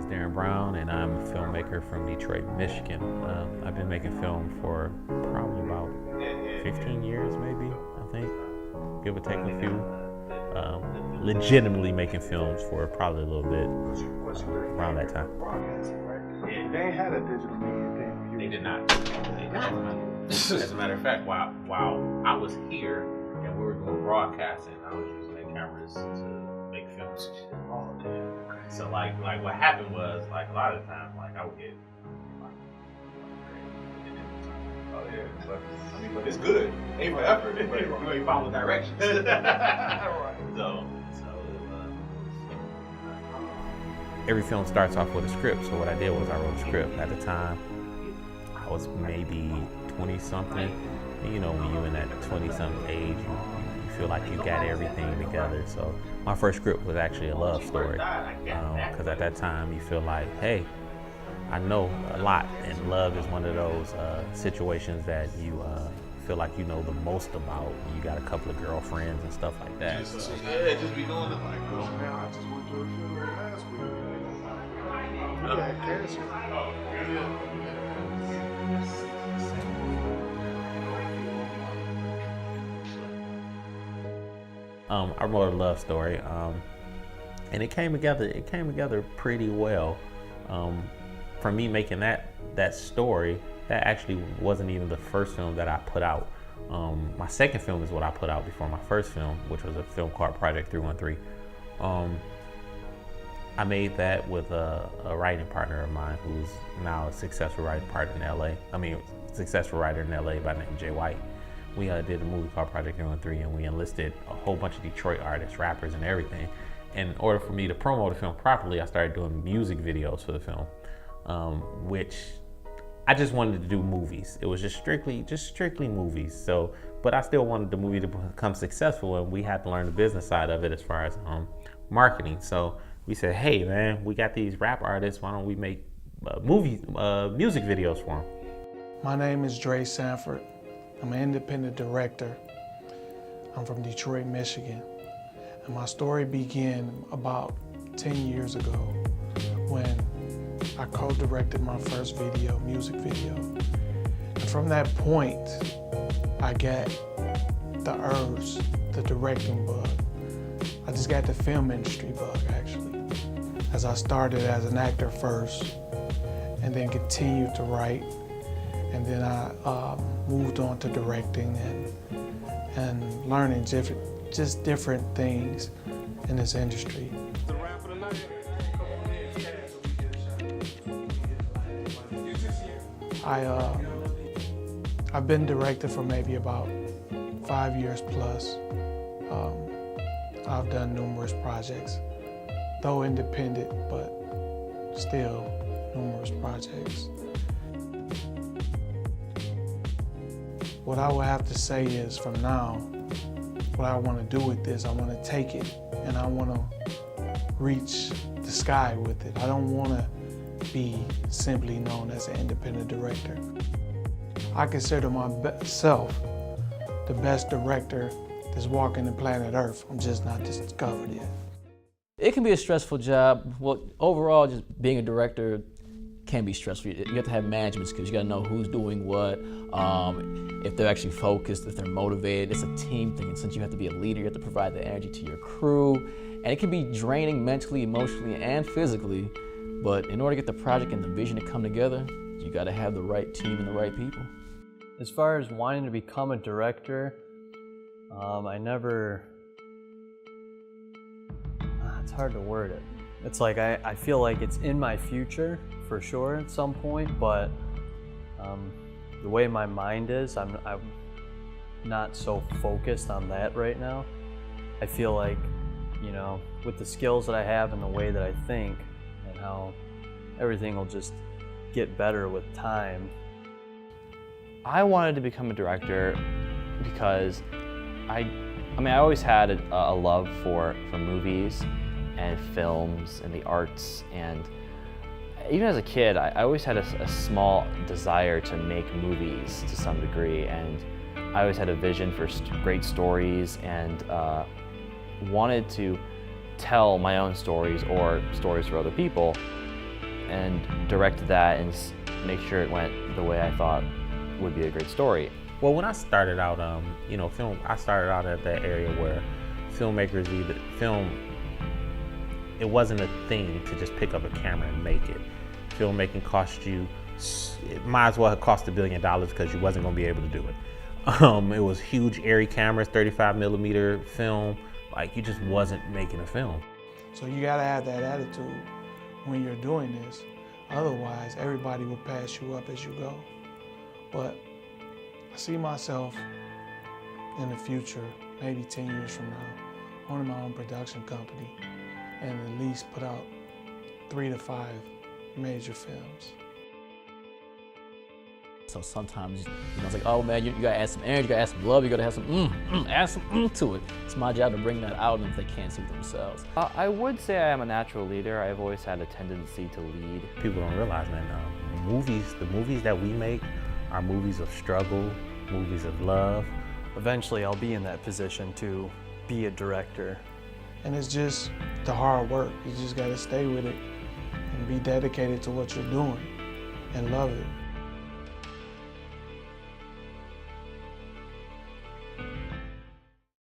is Darren Brown, and I'm a filmmaker from Detroit, Michigan. I've been making film for probably about 15 years, maybe, I think, give or take a few. Legitimately making films for probably a little bit around that time. They ain't had a digital media thing. They did not. They did not. As a matter of fact, while I was here and we were doing broadcasting, I was using their cameras to make films. So like what happened was, like, a lot of the time, like, I would get Oh yeah, but, I mean, but it's good. Aim for effort. You follow directions. Right. So every film starts off with a script. So what I did was I wrote a script. At the time, I was maybe 20-something. You know, when you're in that 20-something age, you feel like you got everything together. So my first script was actually a love story. Because at that time, you feel like, hey, I know a lot, and love is one of those situations that you feel like you know the most about. You got a couple of girlfriends and stuff like that. Just be doing it like, oh man, I just went to a funeral last week. He had cancer. I wrote a love story, and it came together pretty well. For me making that story, that actually wasn't even the first film that I put out. My second film is what I put out before my first film, which was a film called Project 313. I made that with a writing partner of mine who's now a successful writing partner in LA. Successful writer in LA by the name of Jay White. We did a movie called Project 313, and we enlisted a whole bunch of Detroit artists, rappers, and everything. In order for me to promote the film properly, I started doing music videos for the film, which I just wanted to do movies. It was just strictly movies. So, but I still wanted the movie to become successful, and we had to learn the business side of it as far as marketing. So we said, hey man, we got these rap artists. Why don't we make music videos for them? My name is Dre Sanford. I'm an independent director. I'm from Detroit, Michigan. And my story began about 10 years ago when I co-directed my first music video. And from that point, I got the urge, the directing bug. I just got the film industry bug, actually. As I started as an actor first, and then continued to write, and then I moved on to directing and learning different things in this industry. I've been directing for maybe about 5 years plus. I've done numerous projects, though independent, but still numerous projects. What I would have to say is, from now, what I want to do with this, I want to take it and I want to reach the sky with it. I don't want to be simply known as an independent director. I consider myself the best director that's walking the planet Earth. I'm just not discovered yet. It can be a stressful job. Well, overall, just being a director can be stressful. You have to have management skills. You got to know who's doing what, if they're actually focused, if they're motivated. It's a team thing, and since you have to be a leader, you have to provide the energy to your crew, and it can be draining mentally, emotionally, and physically. But in order to get the project and the vision to come together, you got to have the right team and the right people. As far as wanting to become a director, it's hard to word it. It's like I feel like it's in my future for sure at some point, but the way my mind is, I'm not so focused on that right now. I feel like, with the skills that I have and the way that I think and how everything will just get better with time. I wanted to become a director because I always had a love for movies and films and the arts, and even as a kid, I always had a small desire to make movies to some degree, and I always had a vision for great stories and wanted to tell my own stories or stories for other people. and direct that and make sure it went the way I thought would be a great story. Well, when I started out, I started out at that area where filmmakers it wasn't a thing to just pick up a camera and make it. Filmmaking cost you, it might as well have cost $1 billion because you wasn't gonna be able to do it. It was huge, airy cameras, 35mm film, like you just wasn't making a film. So you gotta have that attitude when you're doing this. Otherwise, everybody will pass you up as you go. But I see myself in the future, maybe 10 years from now, owning my own production company and at least put out 3 to 5 major films. So sometimes, it's like, oh man, you gotta add some energy, you gotta add some love, you gotta have some add some to it. It's my job to bring that out in them if they can't see themselves. I would say I am a natural leader. I've always had a tendency to lead. People don't realize that the movies that we make are movies of struggle, movies of love. Eventually I'll be in that position to be a director. And it's just the hard work. You just gotta stay with it and be dedicated to what you're doing and love it.